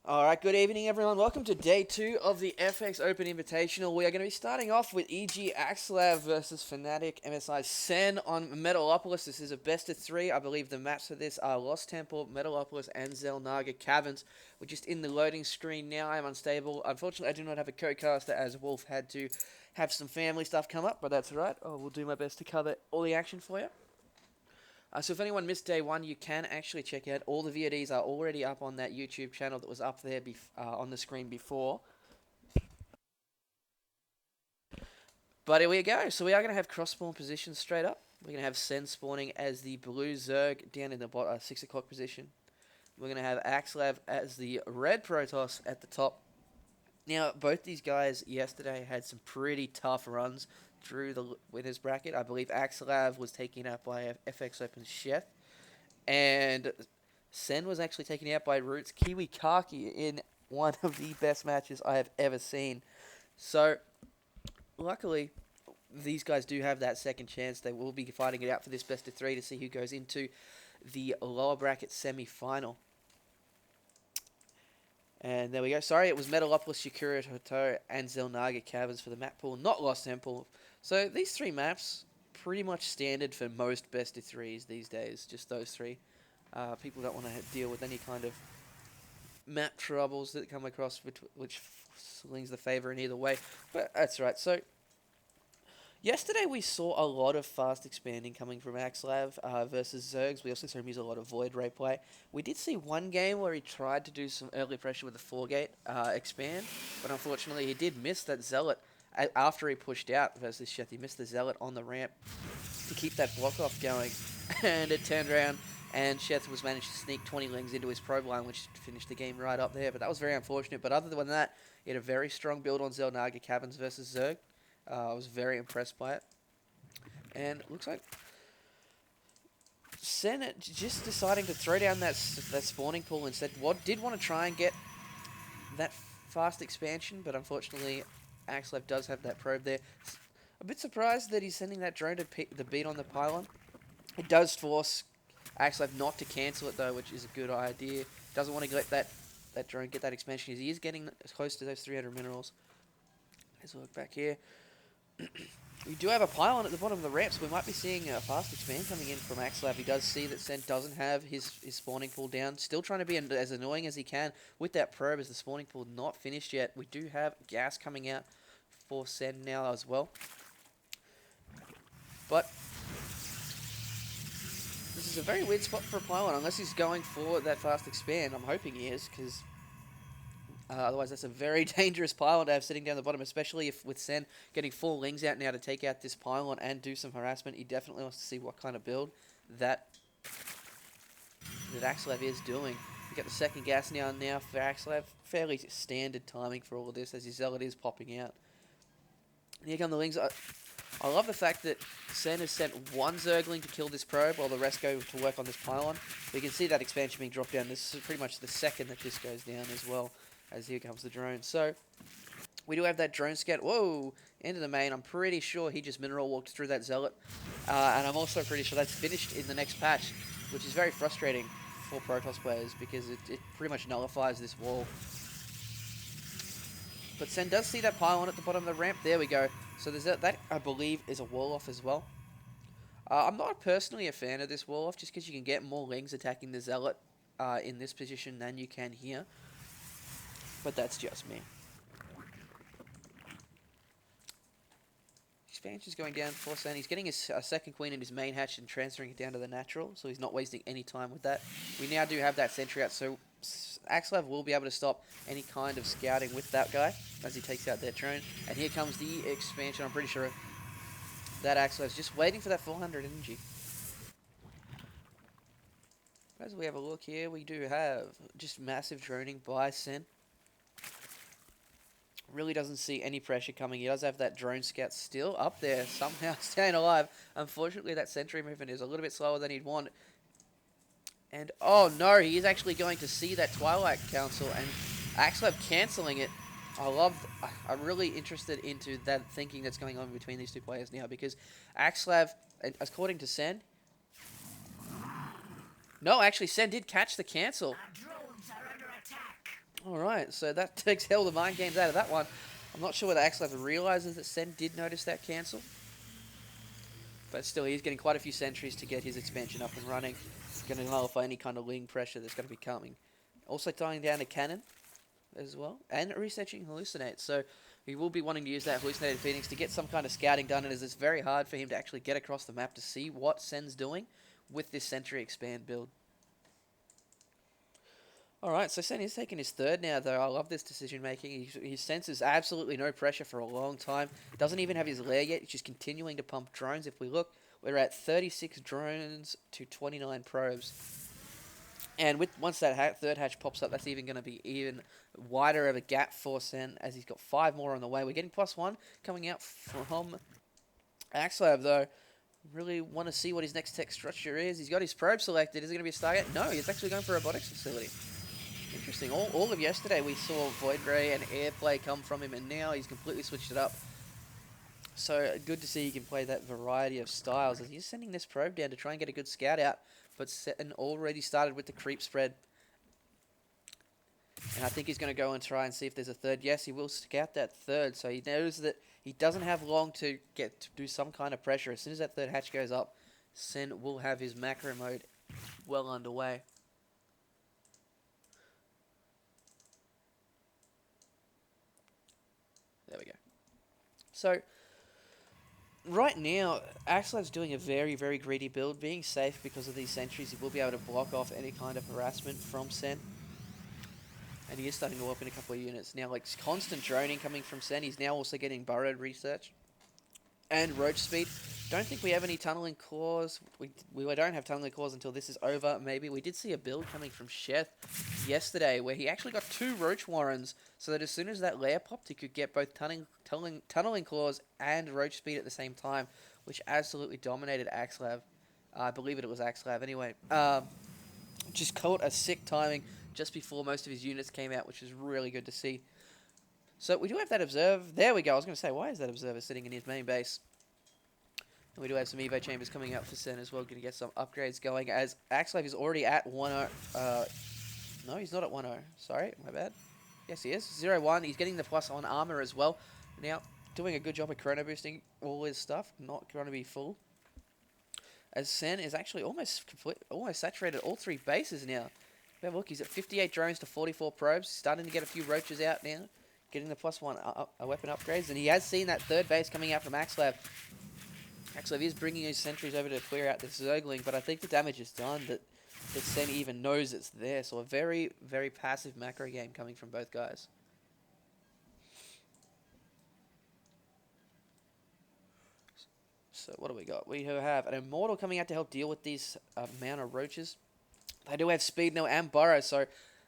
Alright, good evening everyone. Welcome to day 2 of the FX Open Invitational. We are going to be starting off with EGaxlav versus FnaticMSI Sen on Metalopolis. This is a best of 3. I believe the maps for this are Lost Temple, Metalopolis, and Zelnaga Caverns. We're just in the loading screen now. I'm unstable. Unfortunately, I do not have a co-caster as Wolf had to have some family stuff come up, but that's alright. I will do my best to cover all the action for you. So if anyone missed day 1, you can actually check out all the VODs are already up on that YouTube channel that was up there on the screen before. But here we go. So we are going to have cross spawn positions straight up. We're going to have Sen spawning as the blue Zerg down in the 6 o'clock position. We're going to have Axlav as the red Protoss at the top. Now, both these guys yesterday had some pretty tough runs through the winners bracket. I believe Axlav was taken out by FX Open Chef, and Sen was actually taken out by Roots Kiwi Kaki in one of the best matches I have ever seen. So, luckily, these guys do have that second chance. They will be fighting it out for this best of 3 to see who goes into the lower bracket semi-final. And there we go. Sorry, it was Metalopolis, Shikura Hoto, and Zelnaga Caverns for the map pool, not Lost Temple. So these 3 maps, pretty much standard for most best of 3s these days, just those 3. People don't want to deal with any kind of map troubles that come across, which swings the favour in either way. But that's right. So yesterday we saw a lot of fast expanding coming from Axlav versus Zergs. We also saw him use a lot of Void Ray play. We did see one game where he tried to do some early pressure with the 4-gate expand, but unfortunately he did miss that Zealot after he pushed out versus Sheth. He missed the Zealot on the ramp to keep that block off going, and it turned around and Sheth was managed to sneak 20 lings into his probe line, which finished the game right up there. But that was very unfortunate. But other than that, he had a very strong build on Zelnaga Caverns versus Zerg. I was very impressed by it. And it looks like Sen just deciding to throw down that spawning pool instead. Did want to try and get that fast expansion, but unfortunately Axlav does have that probe there. A bit surprised that he's sending that drone to the beat on the pylon. It does force Axlav not to cancel it though, which is a good idea. Doesn't want to let that drone get that expansion. He is getting close to those 300 minerals. Let's look back here. We do have a pylon at the bottom of the ramp, so we might be seeing a fast expand coming in from Axlav. He does see that Sen doesn't have his spawning pool down. Still trying to be as annoying as he can with that probe as the spawning pool not finished yet. We do have gas coming out for Sen now as well. But this is a very weird spot for a pylon, unless he's going for that fast expand. I'm hoping he is, because otherwise that's a very dangerous pylon to have sitting down the bottom, especially if with Sen getting 4 lings out now to take out this pylon and do some harassment. He definitely wants to see what kind of build that Axlav is doing. We got the second gas now for Axlav. Fairly standard timing for all of this as his Zealot is popping out. And here come the lings. I love the fact that Sen has sent one Zergling to kill this probe while the rest go to work on this pylon. We can see that expansion being dropped down. This is pretty much the second that this goes down as well, as here comes the drone. So we do have that drone scout. Whoa, into the main. I'm pretty sure he just mineral walked through that Zealot. And I'm also pretty sure that's finished in the next patch, which is very frustrating for Protoss players because it pretty much nullifies this wall. But Sen does see that pylon at the bottom of the ramp. There we go. So there's that I believe, is a wall-off as well. I'm not personally a fan of this wall-off, just because you can get more lings attacking the Zealot in this position than you can here. But that's just me. Expansion's going down for Sen. He's getting his second queen in his main hatch and transferring it down to the natural, so he's not wasting any time with that. We now do have that sentry out, so Axlav will be able to stop any kind of scouting with that guy as he takes out that drone. And here comes the expansion. I'm pretty sure that Axlav is just waiting for that 400 energy. As we have a look here, we do have just massive droning by Sen. Really doesn't see any pressure coming. He does have that drone scout still up there, somehow staying alive. Unfortunately, that sentry movement is a little bit slower than he'd want. And, oh no, he is actually going to see that Twilight Council, and Axlav cancelling it. I'm really interested into that thinking that's going on between these two players now, because Axlav, according to Sen... No, actually, Sen did catch the cancel. Alright, so that takes hell the mind games out of that one. I'm not sure whether EGaxlav realizes that Sen did notice that cancel. But still, he's getting quite a few sentries to get his expansion up and running. It's going to nullify any kind of ling pressure that's going to be coming. Also tying down a cannon as well. And researching Hallucinate. So he will be wanting to use that Hallucinated Phoenix to get some kind of scouting done. And it's very hard for him to actually get across the map to see what Sen's doing with this Sentry Expand build. Alright, so Sen is taking his third now, though. I love this decision making. He senses absolutely no pressure for a long time. Doesn't even have his lair yet. He's just continuing to pump drones. If we look, we're at 36 drones to 29 probes. And once that third hatch pops up, that's even going to be even wider of a gap for Sen, as he's got 5 more on the way. We're getting +1 coming out from EGaxlav, though. Really want to see what his next tech structure is. He's got his probe selected. Is it going to be a Stargate? No, he's actually going for a robotics facility. Interesting. All of yesterday we saw Void Ray and Airplay come from him, and now he's completely switched it up. So good to see he can play that variety of styles. As he's sending this probe down to try and get a good scout out, but Sen already started with the creep spread. And I think he's going to go and try and see if there's a third. Yes, he will scout that third, so he knows that he doesn't have long to get to do some kind of pressure. As soon as that third hatch goes up, Sen will have his macro mode well underway. There we go. So, right now, EGaxlav's doing a very, very greedy build. Being safe because of these sentries, he will be able to block off any kind of harassment from Sen. And he is starting to walk in a couple of units. Now, like, constant droning coming from Sen. He's now also getting burrowed research. And roach speed. Don't think we have any tunneling claws. We don't have tunneling claws until this is over, maybe. We did see a build coming from Sheth yesterday where he actually got 2 roach warrens, so that as soon as that layer popped, he could get both tunneling claws and roach speed at the same time, which absolutely dominated EGaxlav. I believe it was EGaxlav anyway. Just caught a sick timing just before most of his units came out, which is really good to see. So we do have that observer. There we go. I was going to say, why is that observer sitting in his main base? And we do have some Evo chambers coming out for Sen as well. Going to get some upgrades going, as EGaxlav is already at 1-0. No, he's not at 1-0. Sorry, my bad. Yes, he is. 0-1. He's getting the plus on armor as well. Now, doing a good job of chrono boosting all his stuff. Not going to be full. As Sen is actually almost saturated all 3 bases now. Have a look, he's at 58 drones to 44 probes. Starting to get a few roaches out now. Getting the +1 weapon upgrades. And he has seen that third base coming out from EGaxlav. EGaxlav is bringing his sentries over to clear out this Zergling, but I think the damage is done that Sen even knows it's there. So a very, very passive macro game coming from both guys. So what do we got? We have an Immortal coming out to help deal with these amount of roaches. They do have speed now and burrow, so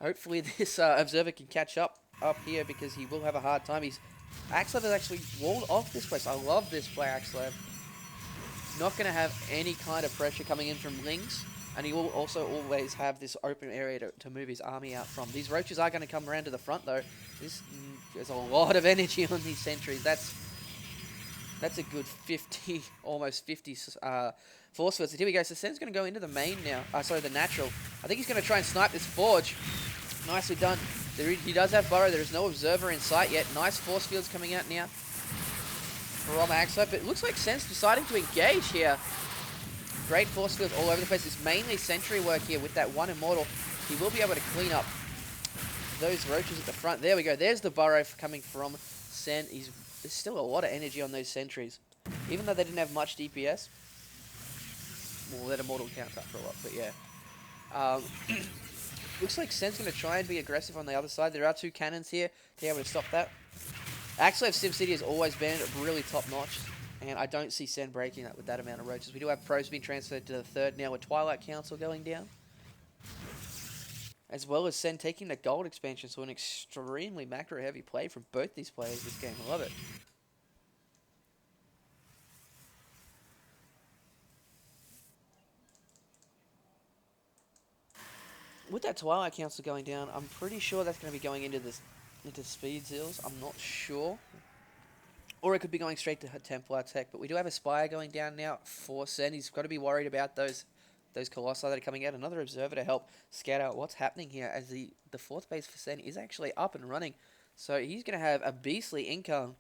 hopefully this observer can catch up here, because he will have a hard time. EGaxlav has actually walled off this place. I love this play, EGaxlav. Not going to have any kind of pressure coming in from lings, and he will also always have this open area to move his army out from. These roaches are going to come around to the front, though. There's a lot of energy on these sentries. That's a good 50, almost 50 force fields. So here we go. So Sen's going to go into the main now. Sorry, the natural. I think he's going to try and snipe this forge. Nicely done. He does have burrow. There is no observer in sight yet. Nice force fields coming out now from EGaxlav. But it looks like Sen's deciding to engage here. Great force fields all over the place. It's mainly sentry work here with that one Immortal. He will be able to clean up those roaches at the front. There we go. There's the burrow coming from Sen. There's still a lot of energy on those sentries. Even though they didn't have much DPS. Well, that Immortal counts up for a lot, but yeah. Looks like Sen's going to try and be aggressive on the other side. There are 2 cannons here to be able to stop that. EGaxlav SimCity has always been really top-notch, and I don't see Sen breaking that with that amount of roaches. We do have probes being transferred to the third now with Twilight Council going down. As well as Sen taking the gold expansion, so an extremely macro-heavy play from both these players this game. I love it. With that Twilight Council going down, I'm pretty sure that's going to be going into speed zeals. I'm not sure. Or it could be going straight to Templar Tech. But we do have a Spire going down now for Sen. He's got to be worried about those those Colossi that are coming out. Another Observer to help scout out what's happening here, as the fourth base for Sen is actually up and running. So he's going to have a beastly income.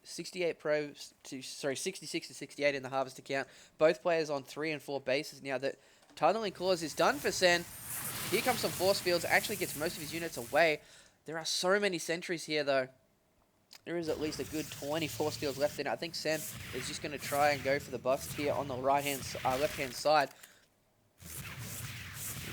68 probes to 66 to 68 in the harvest account. Both players on 3 and 4 bases now. That tunneling clause is done for Sen. Here comes some force fields. Actually gets most of his units away. There are so many sentries here though. There is at least a good 20 force fields left in it. I think Sen is just going to try and go for the bust here on the left-hand side.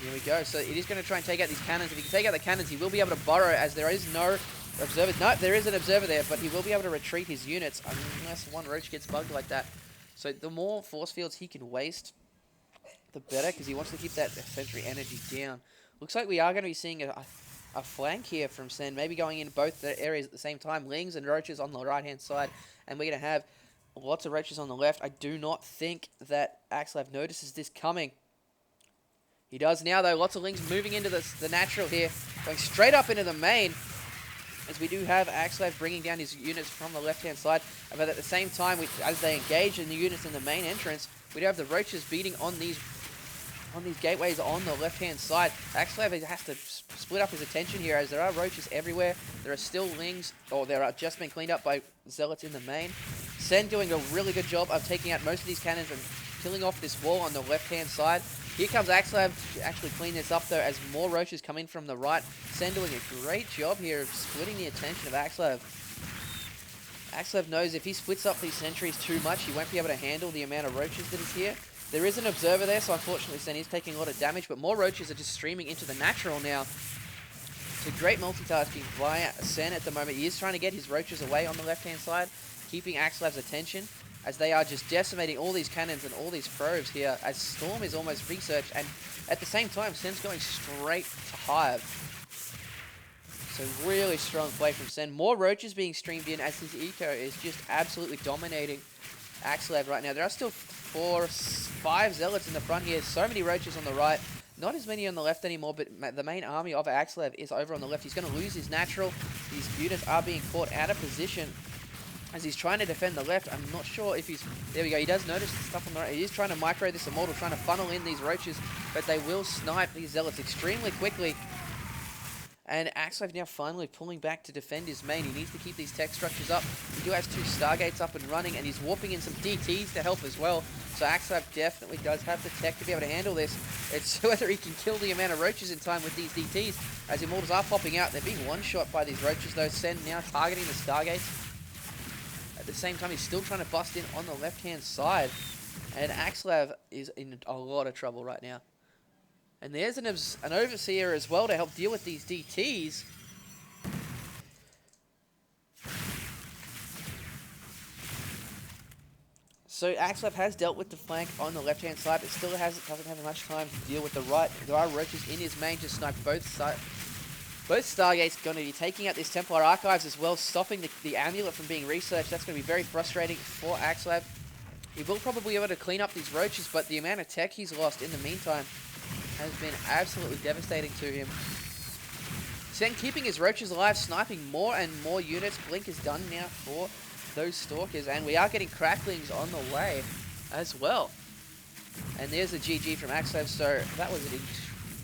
Here we go. So it is going to try and take out these cannons. If he can take out the cannons, he will be able to burrow, as there is no observer. No, there is an observer there, but he will be able to retreat his units unless one roach gets bugged like that. So the more force fields he can waste, the better, because he wants to keep that sentry energy down. Looks like we are going to be seeing a flank here from Sen, maybe going in both the areas at the same time. Lings and roaches on the right-hand side, and we're going to have lots of roaches on the left. I do not think that EGaxlav notices this coming. He does now, though. Lots of Lings moving into the natural here, going straight up into the main, as we do have EGaxlav bringing down his units from the left-hand side. But at the same time, as they engage in the units in the main entrance, we do have the roaches beating on these gateways on the left-hand side. EGaxlav has to split up his attention here, as there are roaches everywhere. There are still Lings, or there are just been cleaned up by Zealots in the main. Sen doing a really good job of taking out most of these cannons and killing off this wall on the left-hand side. Here comes EGaxlav to actually clean this up, though, as more roaches come in from the right. Sen doing a great job here of splitting the attention of EGaxlav. EGaxlav knows if he splits up these sentries too much, he won't be able to handle the amount of roaches that is here. There is an observer there, so unfortunately Sen is taking a lot of damage, but more roaches are just streaming into the natural now. So great multitasking by Sen at the moment. He is trying to get his roaches away on the left-hand side, keeping EGaxlav's attention, as they are just decimating all these cannons and all these probes here, as Storm is almost researched, and at the same time, Sen's going straight to Hive. So really strong play from Sen. More roaches being streamed in, as his eco is just absolutely dominating EGaxlav right now. There are still 5 Zealots in the front here. So many roaches on the right. Not as many on the left anymore, but the main army of EGaxlav is over on the left. He's going to lose his natural. These units are being caught out of position as he's trying to defend the left. I'm not sure if he's... There we go. He does notice the stuff on the right. He is trying to micro this Immortal, trying to funnel in these roaches, but they will snipe these Zealots extremely quickly. And EGaxlav now finally pulling back to defend his main. He needs to keep these tech structures up. He do have 2 Stargates up and running, and he's warping in some DTs to help as well. So EGaxlav definitely does have the tech to be able to handle this. It's whether he can kill the amount of roaches in time with these DTs, as Immortals are popping out. They're being one-shot by these roaches, though. Sen now targeting the Stargates. At the same time, he's still trying to bust in on the left-hand side. And EGaxlav is in a lot of trouble right now. And there's an Overseer as well to help deal with these DTs. So EGaxlav has dealt with the flank on the left-hand side, but still doesn't have much time to deal with the right. There are roaches in his main to snipe both sides. Both Stargates going to be taking out this Templar Archives as well, stopping the amulet from being researched. That's going to be very frustrating for EGaxlav. He will probably be able to clean up these roaches, but the amount of tech he's lost in the meantime has been absolutely devastating to him. Sen keeping his roaches alive, sniping more and more units. Blink is done now for those Stalkers, and we are getting cracklings on the way as well. And there's a GG from EGaxlav, so that was a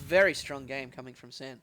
very strong game coming from Sen.